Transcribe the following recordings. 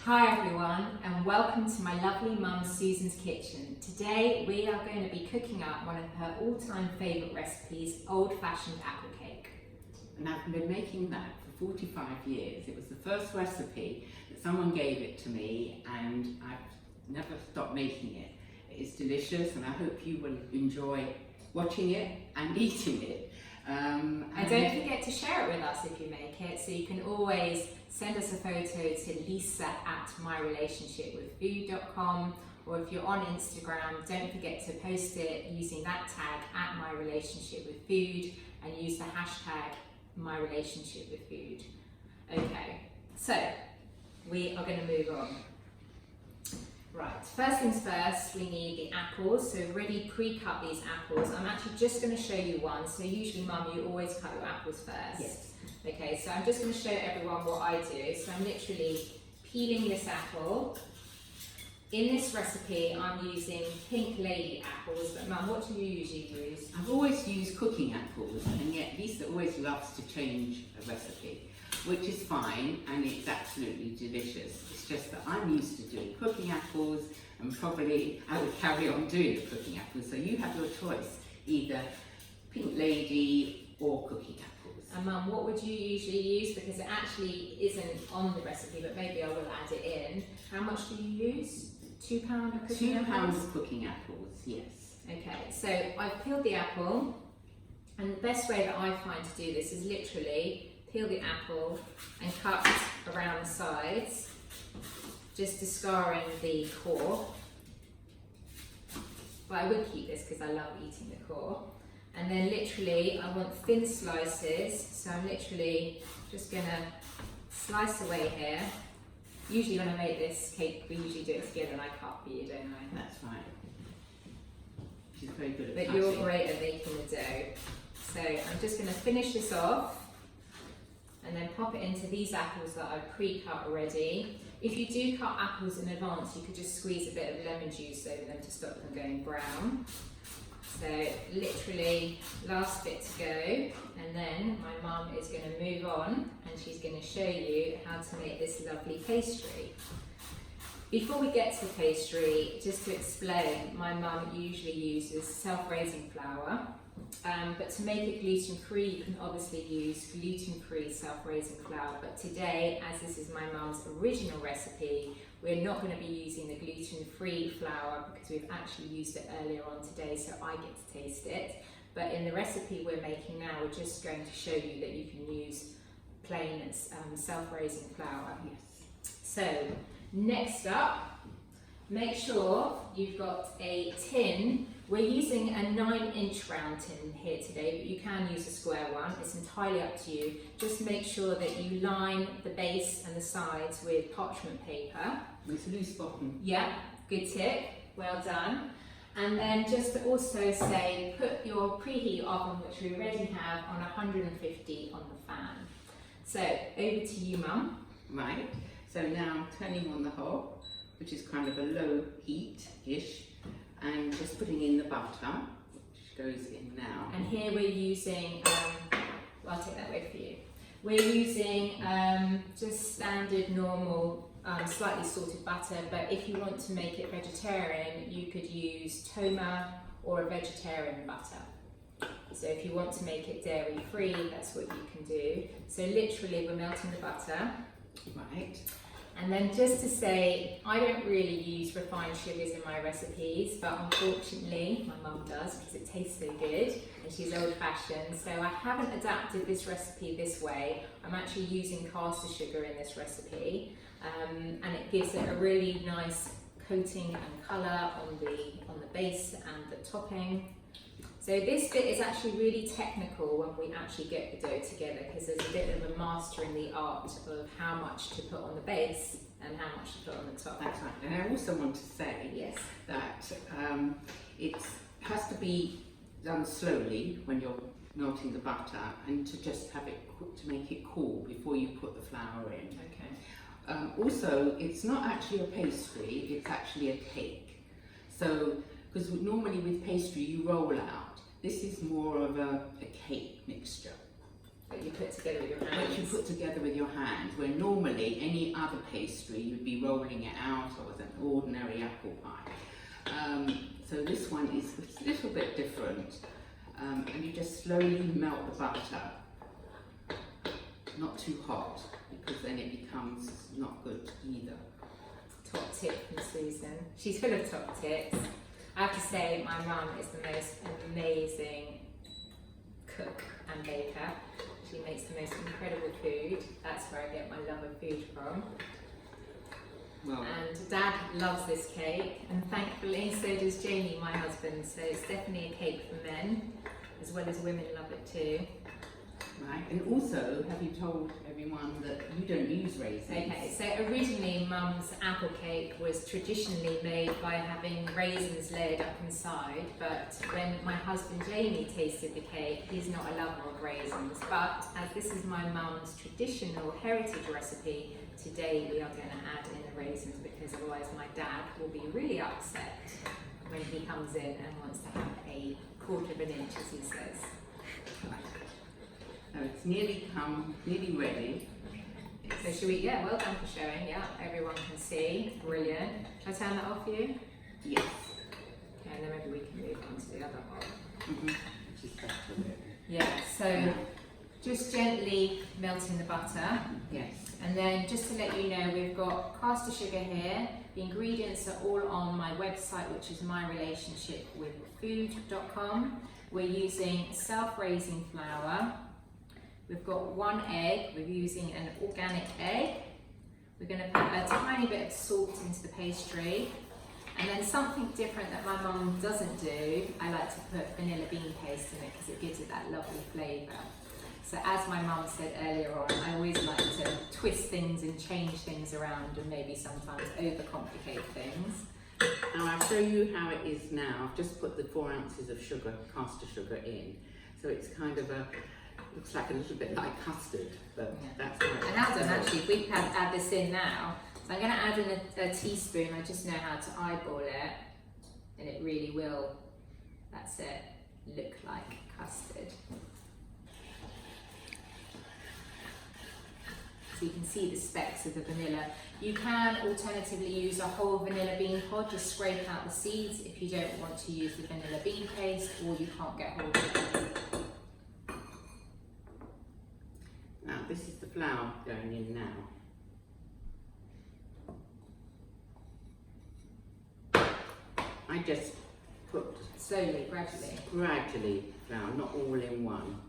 Hi everyone, and welcome to my lovely mum Susan's kitchen. Today we are going to be cooking up one of her all-time favourite recipes, old-fashioned apple cake. And I've been making that for 45 years. It was the first recipe that someone gave it to me and I've never stopped making it. It is delicious and I hope you will enjoy watching it and eating it. And don't forget to share it with us if you make it, so you can always send us a photo to lisa@myrelationshipwithfood.com, or if you're on Instagram, don't forget to post it using that tag @myrelationshipwithfood and use the hashtag #myrelationshipwithfood. Okay, so we are going to move on. Right, first things first, we need the apples. So we've already pre-cut these apples. I'm actually just going to show you one. So usually, Mum, you always cut your apples first. Yes. Okay, so I'm just going to show everyone what I do. So I'm literally peeling this apple. In this recipe, I'm using Pink Lady apples. But Mum, what do you usually use? I've always used cooking apples, and yet Lisa always loves to change a recipe, which is fine and it's absolutely delicious. It's just that I'm used to doing cooking apples and probably I would carry on doing the cooking apples. So you have your choice, either Pink Lady or cooking apples. And Mum, what would you usually use? Because it actually isn't on the recipe, but maybe I will add it in. How much do you use? £2 of cooking apples? 2 pounds of cooking apples, yes. Okay, so I've peeled the apple, and the best way that I find to do this is literally peel the apple and cut around the sides, just discarding the core. But I would keep this because I love eating the core. And then literally I want thin slices, so I'm literally just gonna slice away here. Usually when I make this cake, we usually do it together and I cut for you, don't I? That's right. She's very good at But cutting. you're great at making the dough. So I'm just gonna finish this off and then pop it into these apples that I've pre-cut already. If you do cut apples in advance, you could just squeeze a bit of lemon juice over them to stop them going brown. So literally last bit to go, and then my mum is going to move on and she's going to show you how to make this lovely pastry. Before we get to the pastry, just to explain, my mum usually uses self-raising flour, but to make it gluten-free you can obviously use gluten-free self-raising flour, but today, as this is my mum's original recipe, we're not going to be using the gluten-free flour because we've actually used it earlier on today, so I get to taste it. But in the recipe we're making now, we're just going to show you that you can use plain self-raising flour. Yes. So next up, make sure you've got a tin. We're using a 9-inch round tin here today, but you can use a square one. It's entirely up to you. Just make sure that you line the base and the sides with parchment paper. With a loose bottom. Yeah, good tip. Well done. And then just to also say, put your preheat oven, which we already have, on 150 on the fan. So over to you, Mum. Right. So now I'm turning on the hob, which is kind of a low heat-ish, and just putting in the butter, which goes in now. And here we're using, well, I'll take that away for you. We're using just standard, normal, slightly salted butter, but if you want to make it vegetarian, you could use toma or a vegetarian butter. So if you want to make it dairy-free, that's what you can do. So literally, we're melting the butter. Right. And then just to say, I don't really use refined sugars in my recipes, but unfortunately my mum does because it tastes so good and she's old-fashioned. So I haven't adapted this recipe this way. I'm actually using caster sugar in this recipe, and it gives it a really nice coating and colour on the base and the topping. So this bit is actually really technical when we actually get the dough together because there's a bit of a master in the art of how much to put on the base and how much to put on the top. That's right. And I also want to say Yes. that it has to be done slowly when you're melting the butter, and to just have it to make it cool before you put the flour in. Okay. Also, it's not actually a pastry, it's actually a cake. So, because normally with pastry you roll out, this is more of a cake mixture. that you put together with your hands. Which you put together with your hands, where normally any other pastry you'd be rolling it out or with an ordinary apple pie. So this one is a little bit different, and you just slowly melt the butter, not too hot, because then it becomes not good either. Top tip from Susan. She's full of top tips. I have to say my mum is the most amazing cook and baker. She makes the most incredible food. That's where I get my love of food from. Well, And Dad loves this cake, and thankfully so does Jamie, my husband. So it's definitely a cake for men, as well as women love it too. right, and also, have you told everyone that you don't use raisins? Okay, so originally Mum's apple cake was traditionally made by having raisins layered up inside, but when my husband Jamie tasted the cake, he's not a lover of raisins. But as this is my mum's traditional heritage recipe, today we are going to add in the raisins, because otherwise my dad will be really upset when he comes in and wants to have a quarter of an inch, as he says. So it's nearly ready. So should we, yeah, well done for showing, yeah, everyone can see, brilliant. Shall I turn that off for you? Yes. Okay, and then maybe we can move on to the other hole. Which is better. Yeah, so just gently melting the butter. Yes. And then just to let you know, we've got caster sugar here. The ingredients are all on my website, which is myrelationshipwithfood.com. We're using self-raising flour. We've got 1 egg. We're using an organic egg. We're going to put a tiny bit of salt into the pastry. And then something different that my mum doesn't do, I like to put vanilla bean paste in it because it gives it that lovely flavour. So as my mum said earlier on, I always like to twist things and change things around and maybe sometimes overcomplicate things. Now I'll show you how it is now. I've just put the 4 ounces of sugar, caster sugar in. So it's kind of looks like a little bit like custard, but that's how And now done actually, if we add this in now, so I'm going to add in a teaspoon. I just know how to eyeball it, and it really will, that's it, look like custard. So you can see the specks of the vanilla. You can alternatively use a whole vanilla bean pod, just scrape out the seeds if you don't want to use the vanilla bean paste or you can't get hold of it. Now this is the flour going in now. I just put Slowly, gradually flour, not all in one.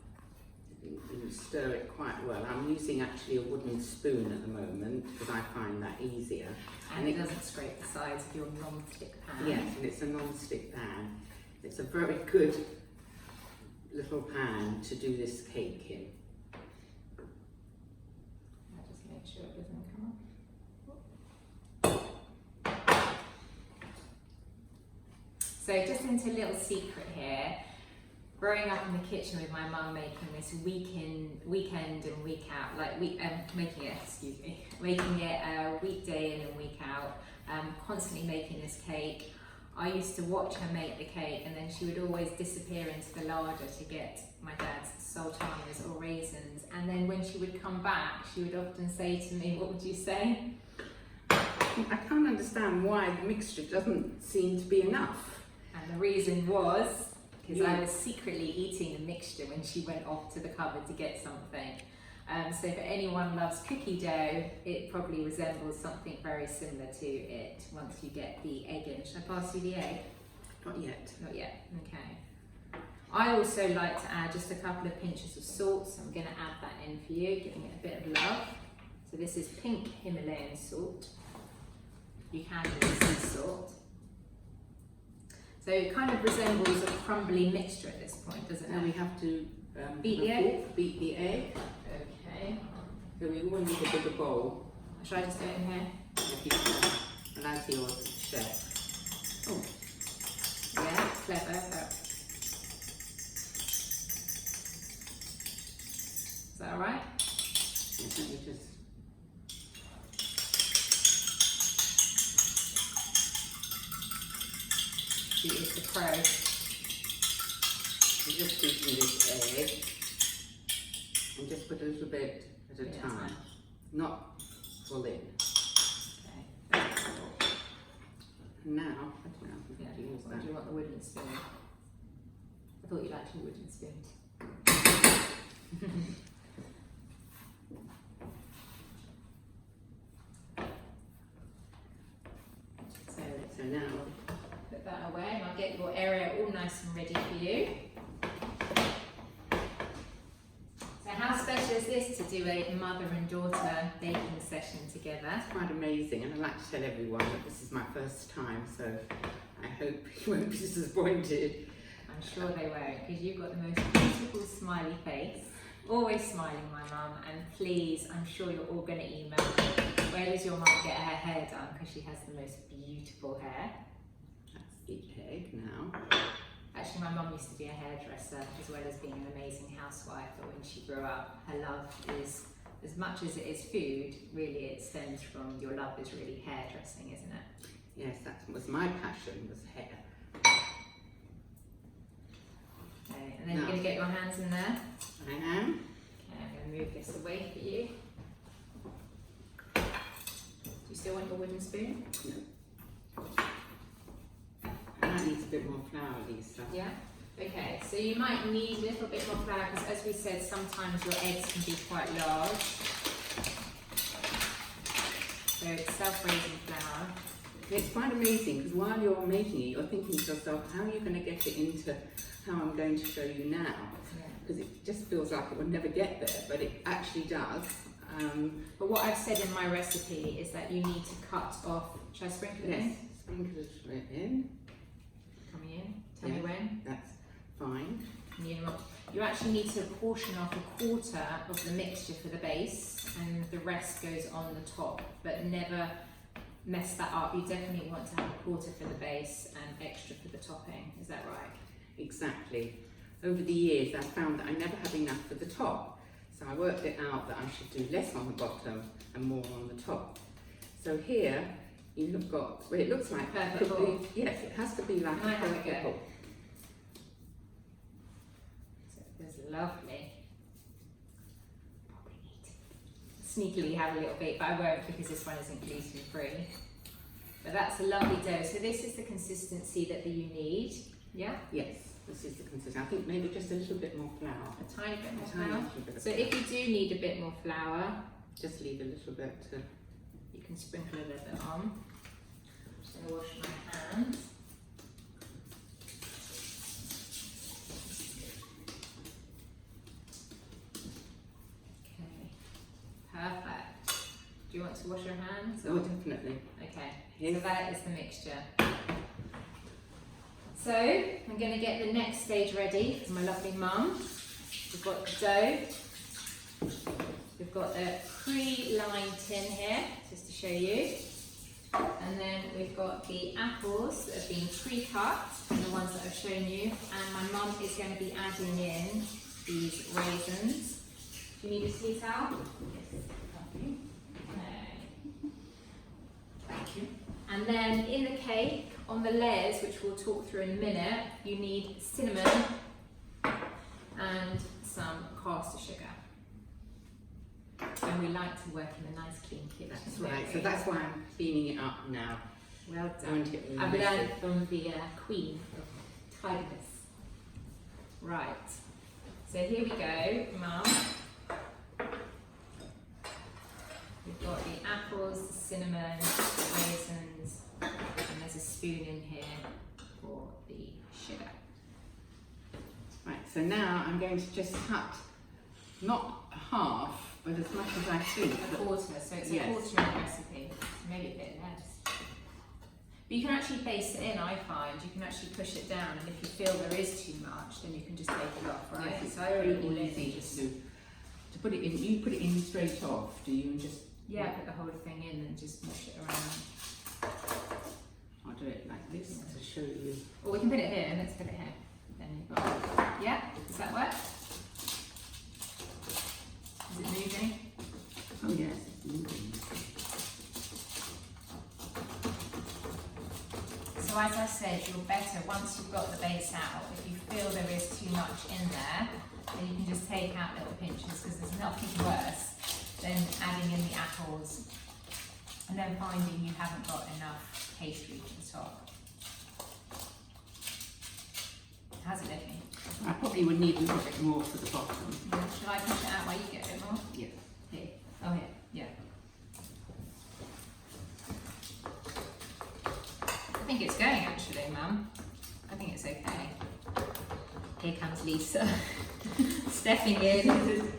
You stir it quite well. I'm using actually a wooden spoon at the moment because I find that easier. And it doesn't scrape the sides of your non-stick pan. Yes, and it's a non-stick pan. It's a very good little pan to do this cake in. I'll just make sure it doesn't come off. So just into a little secret here. Growing up in the kitchen with my mum making this weekend and week out, like making it weekday in and week out, constantly making this cake. I used to watch her make the cake, and then she would always disappear into the larder to get my dad's sultanas or raisins, and then when she would come back she would often say to me, what would you say? I can't understand why the mixture doesn't seem to be enough. And the reason was because I was secretly eating the mixture when she went off to the cupboard to get something. So if anyone loves cookie dough, it probably resembles something very similar to it once you get the egg in. Should I pass you the egg? Not yet. Not yet, okay. I also like to add just a couple of pinches of salt, so I'm going to add that in for you, giving it a bit of love. So this is pink Himalayan salt. You can use sea salt. So it kind of resembles a crumbly mixture at this point, doesn't Now it? we have to Beat the egg? Beat the egg. Okay. So we will need a bigger bowl. Should I just do it in here? If you can. And as your chef. Oh, yeah, clever. Is that all right? Let me just. She is the pro. I'm just beating this egg. And just put a little bit at a time, not full in. Okay. And now, I don't know if Yeah. to use Or that. do you want the wooden spoon? I thought you liked your wooden spoon. So now, Put that away and I'll get your area all nice and ready for you. So how special is this to do a mother and daughter baking session together? it's quite amazing, and I'd like to tell everyone that this is my first time, so I hope you won't be disappointed. I'm sure they won't, because you've got the most beautiful smiley face. Always smiling, my mum, and please, I'm sure you're all going to email me. Where does your mum get her hair done? Because she has the most beautiful hair. That's the egg now. Actually, my mum used to be a hairdresser as well as being an amazing housewife, but when she grew up, her love is, as much as it is food, really it stems from your love is really hairdressing, isn't it? Yes, that was my passion, was hair. Okay, and then you're going to get your hands in there. I am. Okay, I'm going to move this away for you. Do you still want your wooden spoon? No. That needs a bit more flour, Lisa. Yeah? Okay, so you might need a little bit more flour because as we said, sometimes your eggs can be quite large. So it's self-raising flour. It's quite amazing because while you're making it, you're thinking to yourself, how are you going to get it into how I'm going to show you now? Because it just feels like it will never get there, but it actually does. But what I've said in my recipe is that you need to cut off. Should I sprinkle it Yes, in? sprinkle a little bit in. Coming in. Tell me Yes. when. That's fine. You actually need to portion off a quarter of the mixture for the base, and the rest goes on the top. But never mess that up. You definitely want to have a quarter for the base and extra for the topping. Is that right? Exactly. Over the years, I found that I never had enough for the top. So I worked it out that I should do less on the bottom and more on the top. So here, you've got, well, it looks like Perfect could ball. be, yes, it has to be like Can I a have a perfect go? ball. So it's lovely. Probably need to sneakily have a little bit, but I won't because this one isn't gluten free. But that's a lovely dough. So this is the consistency that you need. Yeah? Yes, this is the consistency. I think maybe just a little bit more flour. A tiny bit more A tiny flour. little bit of So flour. if you do need a bit more flour, Just leave a little bit to... you can sprinkle a little bit on. I'm just going to wash my hands. Okay, perfect. Do you want to wash your hands? Oh, definitely. Okay, Yes. so that is the mixture. So I'm going to get the next stage ready for my lovely mum. We've got the dough. We've got the pre-lined tin here, just to show you. And then we've got the apples that have been pre-cut, the ones that I've shown you. And my mum is going to be adding in these raisins. Do you need a tea towel? Yes. Okay. Thank you. And then in the cake, on the layers, which we'll talk through in a minute, you need cinnamon and some caster sugar. And we like to work in a nice clean kitchen. That's don't right. we? So that's why I'm cleaning it up now. Well I want done. it all I've messy. learned from the queen of tidiness. Right. So here we go, Mum. We've got the apples, the cinnamon, the raisins, and there's a spoon in here for the sugar. Right, so now I'm going to just cut, not half, but as much as I think. A quarter, so it's a Yes. quarter in the recipe, maybe a bit less. But you can actually base it in, I find. You can actually push it down, and if you feel there is too much, then you can just take it off, right? Yes, it's So I put it all very in easy and just to put it in. You put it in straight off, do you? And just yeah, put the whole thing in and just mush it around. I'll do it like this to show you. Or we can put it here, and let's put it here. Then you've got, yeah, does that work? Is it moving? Oh yes, it's moving. So as I said, you're better once you've got the base out. If you feel there is too much in there, And you can just take out little pinches because there's nothing worse than adding in the apples and then finding you haven't got enough pastry to the top. How's it looking? I probably would need a little bit more for the bottom. Yeah. Shall I push it out while you get a bit more? Yeah. Here. Oh, here. Yeah. I think it's going actually, Mum. I think it's okay. Here comes Lisa, stepping in.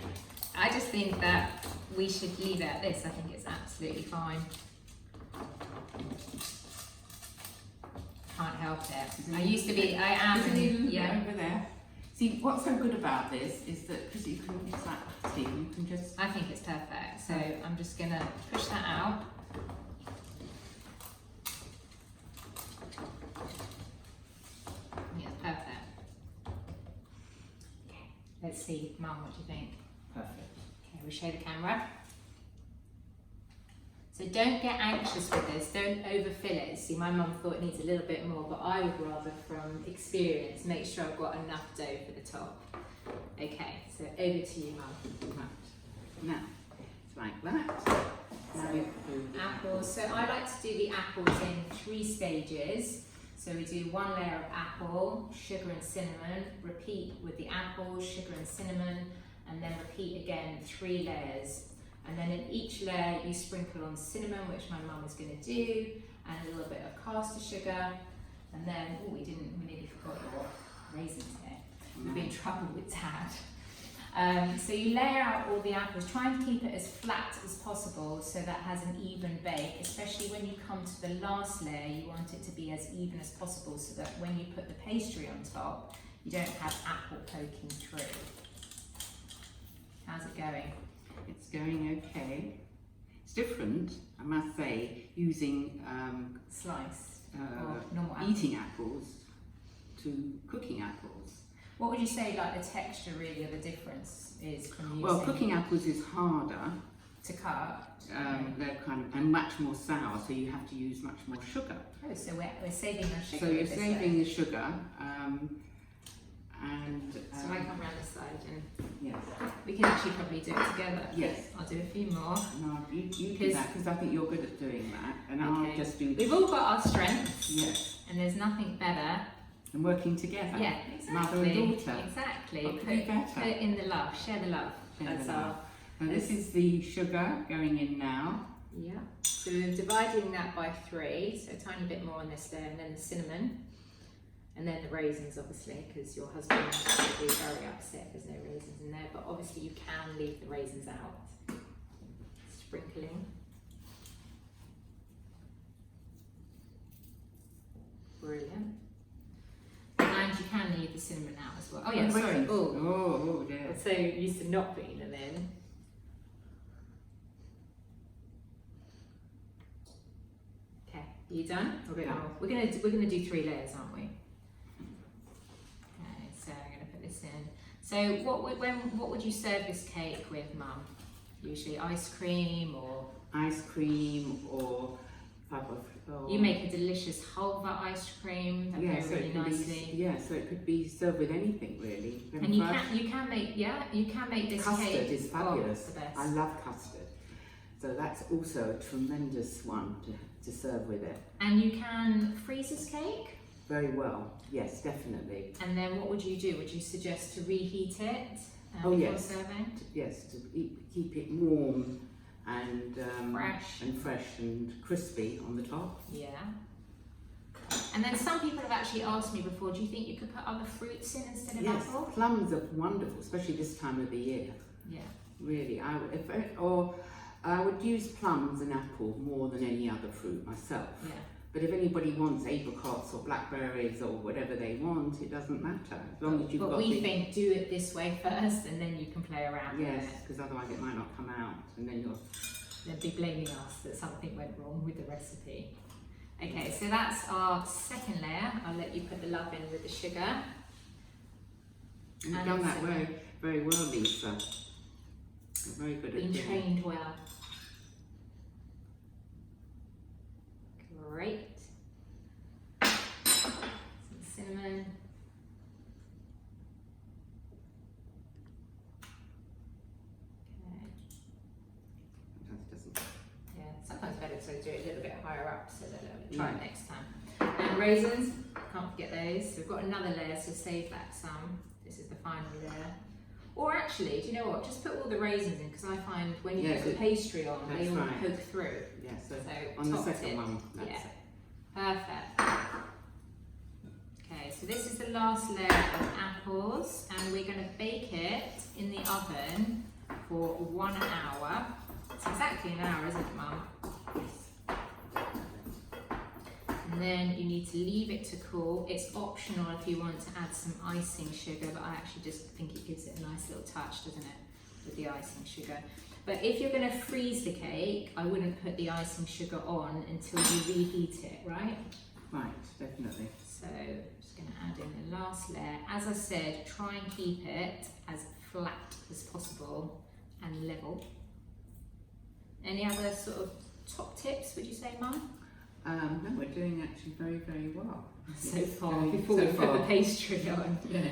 I just think that we should leave it at this. I think it's absolutely fine. Can't help it. I used to be, I am. Isn't it a little Yeah. bit over there? See, what's so good about this is that because you can, it's like, see, you can just. I think it's perfect. So I'm just gonna push that out. Yeah, perfect. Okay, let's see, Mum, what do you think? Perfect. Okay, we'll show the camera. So don't get anxious with this, don't overfill it. See, my mum thought it needs a little bit more, but I would rather, from experience, make sure I've got enough dough for the top. Okay, so over to you, Mum. Right. Now, it's like that. Now we do the Apples. So I like to do the apples in 3 stages. So we do 1 layer of apple, sugar and cinnamon, repeat with the apple, sugar and cinnamon, and then repeat again 3 layers. And then in each layer you sprinkle on cinnamon, which my mum is going to do, and a little bit of caster sugar. And then, oh, we nearly forgot your raisins here. We'll be in trouble with Dad. So you layer out all the apples, try and keep it as flat as possible so that has an even bake, especially when you come to the last layer, you want it to be as even as possible so that when you put the pastry on top, you don't have apple poking through. How's it going? It's going okay. It's different, I must say, using Sliced or normal apples? eating apples to cooking apples. What would you say, like, the texture really of the difference is from using? Well, cooking apples is harder. To cut? They're kind of, and much more sour, so you have to use much more sugar. Oh, so we're saving our sugar. So you're this saving way. the sugar, and So I come round this side and yes, we can actually probably do it together. Yes. I'll do a few more. no, you do that because I think you're good at doing that, and Okay. I'll just do. We've all got our strengths. Yes, And there's nothing better. and working together. Yeah, exactly. Mother and daughter. Exactly. What could be better? Put it in the love. Share the love. Share That's the our. love. Now this is the sugar going in now. Yeah. So we're dividing that by 3, so a tiny bit more on this layer, and then the cinnamon, and then the raisins, obviously, because your husband will be very upset if there's no raisins in there. But obviously, you can leave the raisins out. Sprinkling. Brilliant. And you can leave the cinnamon out as well. Oh yeah, sorry. Raisins. Oh, Oh, yeah. I'm so used to not putting them in. Okay, are you done? Or a bit Yeah. more? We're gonna do 3 layers, aren't we? Okay, so I'm gonna put this in. So what would you serve this cake with, Mum? Usually ice cream or Ice cream or type of. Or, you make a delicious halva ice cream that yeah, goes so really it could nicely. be. Yeah, so it could be served with anything really. And you can make this Custard cake. is fabulous. Oh, the best. I love custard. So that's also a tremendous one to serve with it. And you can freeze this cake. Very well. Yes, definitely. And then what would you do? Would you suggest to reheat it Oh, before yes. serving? Yes, to keep it warm and Fresh. and crispy on the top. Yeah. And then some people have actually asked me before, do you think you could put other fruits in instead of Yes, apple? plums are wonderful, especially this time of the year. Yeah. Really, I would use plums and apple more than any other fruit myself. Yeah. But if anybody wants apricots or blackberries or whatever they want, it doesn't matter as long as you've But got we the. think do it this way first, and then you can play around Yes, with it. because otherwise it might not come out, and then you're. They'll be blaming us that something went wrong with the recipe. Okay, so that's our second layer. I'll let you put the love in with the sugar. You've And done that also- very, very well, Lisa. You're very good at Been doing it. trained well. Great. Some cinnamon. up, so they'll try it next time. And raisins, can't forget those. So we've got another layer, so save that some. This is the final layer. Or actually, do you know what? Just put all the raisins in, because I find when you put the pastry on, they all poke through. Yeah, so on the second one, that's it. Perfect. Okay, so this is the last layer of apples, and we're going to bake it in the oven for 1 hour. It's exactly an hour, isn't it, Mum? And then you need to leave it to cool. It's optional if you want to add some icing sugar, but I actually just think it gives it a nice little touch, doesn't it, with the icing sugar. But if you're going to freeze the cake, I wouldn't put the icing sugar on until you reheat it, right? Right, definitely. So I'm just going to add in the last layer. As I said, try and keep it as flat as possible and level. Any other sort of top tips, would you say, Mum? No, we're doing actually very, very well. So far, before we put the pastry on. Yeah.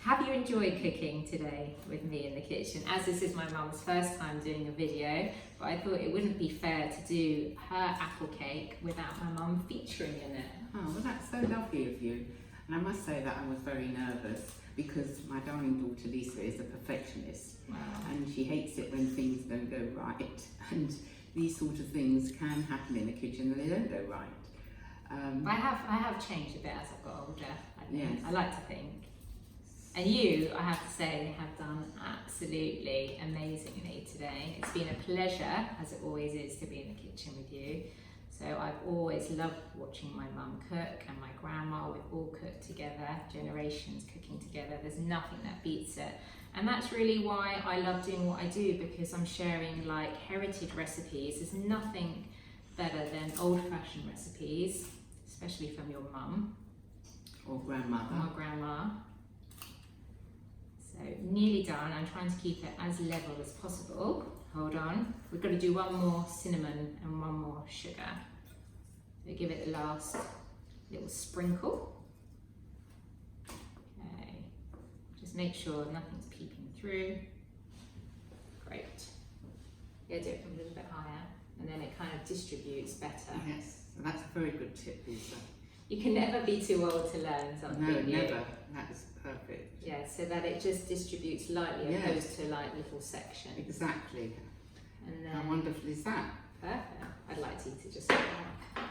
Have you enjoyed cooking today with me in the kitchen? As this is my mum's first time doing a video, but I thought it wouldn't be fair to do her apple cake without my mum featuring in it. Oh, well, that's so lovely of you. And I must say that I was very nervous because my darling daughter Lisa is a perfectionist. Wow. And she hates it when things don't go right. And these sort of things can happen in the kitchen and they don't go right. I have changed a bit as I've got older. I like to think. And you, I have to say, have done absolutely amazingly today. It's been a pleasure, as it always is, to be in the kitchen with you. So I've always loved watching my mum cook and my grandma. We've all cooked together, generations cooking together. There's nothing that beats it. And that's really why I love doing what I do, because I'm sharing like heritage recipes. There's nothing better than old-fashioned recipes, especially from your mum. Or grandmother. Or grandma. So nearly done. I'm trying to keep it as level as possible. Hold on. We've got to do one more cinnamon and one more sugar. So give it the last little sprinkle. Okay. Just make sure nothing's peeping through. Great. Yeah, do it from a little bit higher, and then it kind of distributes better. Yes, so that's a very good tip, Lisa. You can never be too old to learn something. No, never. That is perfect. Yeah, so that it just distributes lightly opposed to like little sections. Exactly. And then, how wonderful is that? Perfect. I'd like to eat it just like that.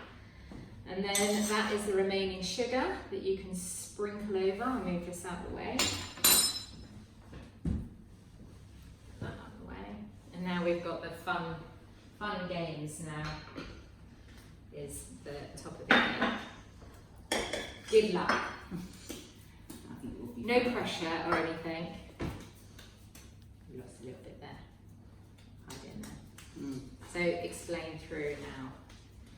And then that is the remaining sugar that you can sprinkle over. I'll move this out of the way. That out of the way. And now we've got the fun games now. Is the top of the cake. Good luck. I think it will be No fun. pressure or anything. Lost a little bit there. Hide it in there. So explain through now.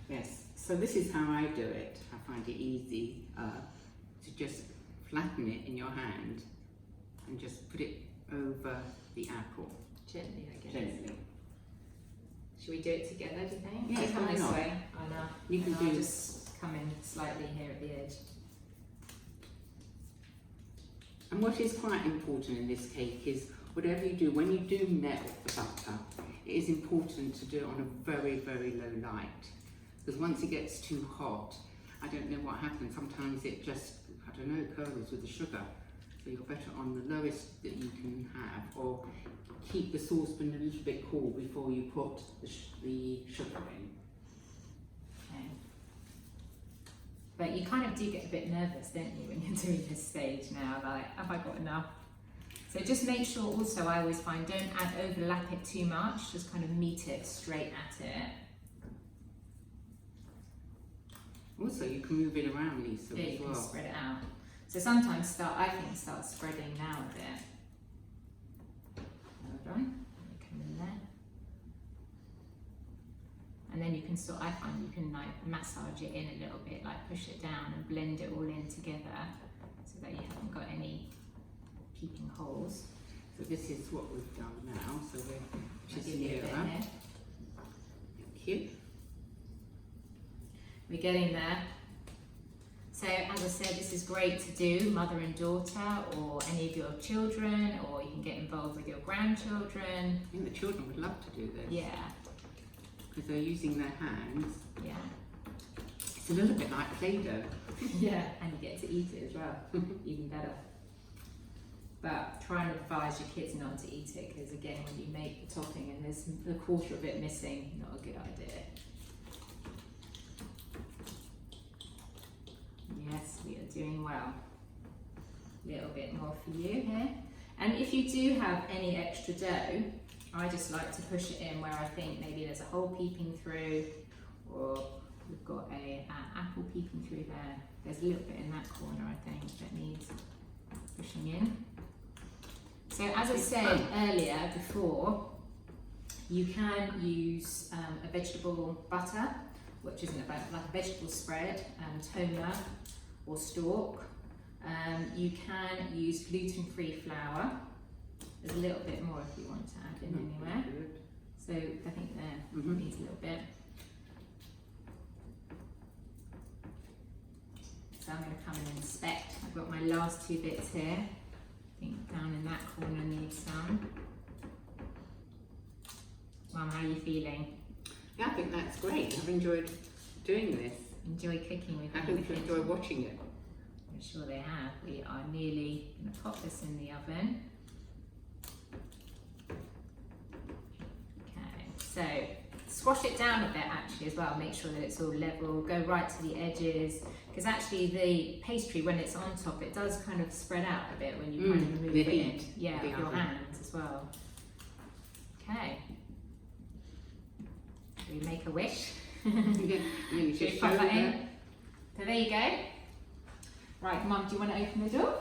Yes, so this is how I do it. I find it easy to just flatten it in your hand and just put it over the apple. Gently, I guess. Gently. Should we do it together, do you think? Yes, You come why this not? way. I know. You can And I'll do- just come in slightly here at the edge. And what is quite important in this cake is whatever you do, when you do melt the butter, it is important to do it on a very, very low light. Because once it gets too hot, I don't know what happens. Sometimes it just, I don't know, curdles with the sugar. So you're better on the lowest that you can have, or keep the saucepan a little bit cool before you put the sugar in. Okay. But you kind of do get a bit nervous, don't you, when you're doing this stage now, like, have I got enough? So just make sure also, I always find, don't overlap it too much, just kind of meet it straight at it. Also, you can move it around, Lisa, Yeah, as you well. can spread it out. So sometimes start spreading now a bit. Hold on, let me come in there. And then you can I find you can like massage it in a little bit, like push it down and blend it all in together so that you haven't got any peeping holes. So this is what we've done now. So we're I'll just give you a nearer. bit here. Thank you. We're getting there. So as I said, this is great to do, mother and daughter, or any of your children, or you can get involved with your grandchildren. I think the children would love to do this. Yeah. because they're using their hands. Yeah. It's a little bit like Play-Doh. Yeah, and you get to eat it as well, even better. But try and advise your kids not to eat it, because again, when you make the topping and there's a quarter of it missing, not a good idea. Yes, we are doing well. A little bit more for you here. And if you do have any extra dough, I just like to push it in where I think maybe there's a hole peeping through, or we've got a apple peeping through there. There's a little bit in that corner, I think, that needs pushing in. So as I said earlier before, you can use a vegetable butter, which isn't like a vegetable spread, toner or stalk. You can use gluten-free flour. There's a little bit more if you want to add in anywhere. So I think there needs a little bit. So I'm going to come and inspect. I've got my last 2 bits here. I think down in that corner needs some. Mum, how are you feeling? Yeah, I think that's great. I've enjoyed doing this. Enjoy cooking with me. I think I enjoy watching it. I'm sure they have. We are nearly going to pop this in the oven. Okay, so squash it down a bit actually as well. Make sure that it's all level. Go right to the edges, because actually the pastry, when it's on top, it does kind of spread out a bit when you kind of move it in. Yeah, with your hands as well. Okay. We make a wish. You Should we pop that in? So there you go. Right, Mum, do you want to open the door?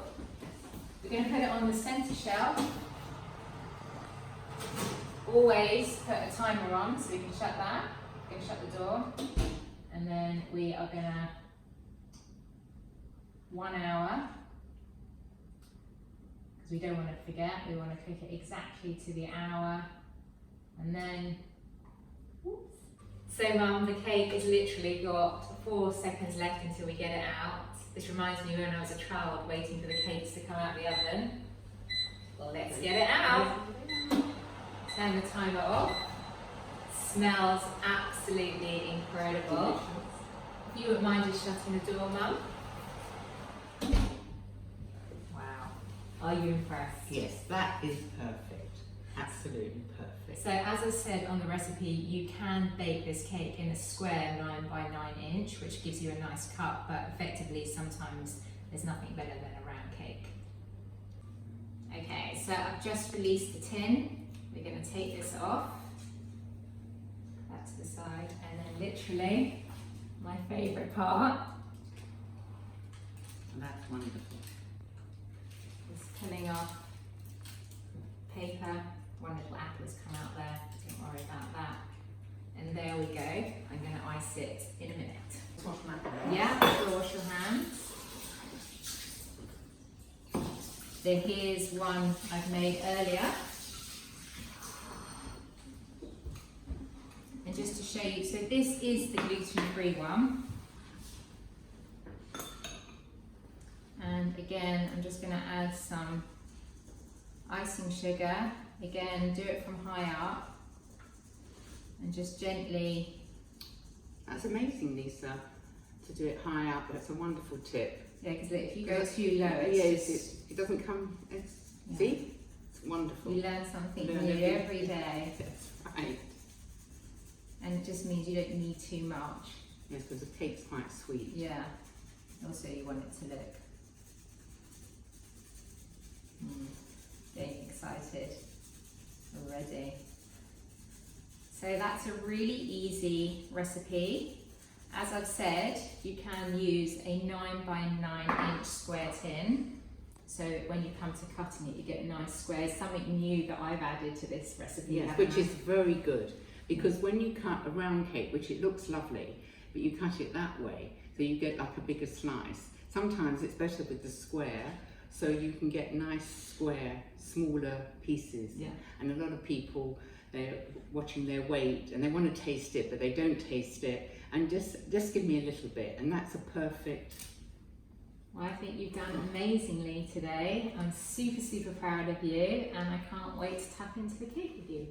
We're going to put it on the centre shelf. Always put a timer on so we can shut that. We're going to shut the door. And then we are going to 1 hour. Because we don't want to forget, we want to cook it exactly to the hour. And then, whoops. So Mum, the cake has literally got 4 seconds left until we get it out. This reminds me when I was a child waiting for the cakes to come out of the oven. Well, let's get it out. Turn the timer off. Smells absolutely incredible. If you wouldn't mind just shutting the door, Mum. Wow. Are you impressed? Yes, that is perfect. Absolutely perfect. So as I said on the recipe, you can bake this cake in a square 9 by 9 inch, which gives you a nice cut, but effectively sometimes there's nothing better than a round cake. Okay, so I've just released the tin. We're going to take this off, that to the side, and then literally my favourite part. That's wonderful. Is pulling off paper. One little apple has come out there, don't worry about that. And there we go. I'm going to ice it in a minute. Wash my hands. Yeah, so wash your hands. Then here's one I've made earlier. And just to show you, so this is the gluten-free one. And again, I'm just going to add some icing sugar. Again, do it from high up and just gently. That's amazing, Lisa, to do it high up. That's a wonderful tip. Yeah, because if you go too low, it doesn't come. Yeah. See, it's wonderful. You learn something new every day. That's right. And it just means you don't need too much. Yes, because the cake's quite sweet. Yeah. Also, you want it to look. Getting excited already. So that's a really easy recipe. As I've said, you can use a 9 by 9 inch square tin. So when you come to cutting it, you get nice squares. Something new that I've added to this recipe. Yes, which is very good, because when you cut a round cake, which it looks lovely, but you cut it that way, so you get like a bigger slice. Sometimes it's better with the square, so you can get nice square, smaller pieces. Yeah. And a lot of people, they're watching their weight and they want to taste it, but they don't taste it. And just give me a little bit, and that's a perfect. Well, I think you've done amazingly today. I'm super, super proud of you, and I can't wait to tap into the cake with you.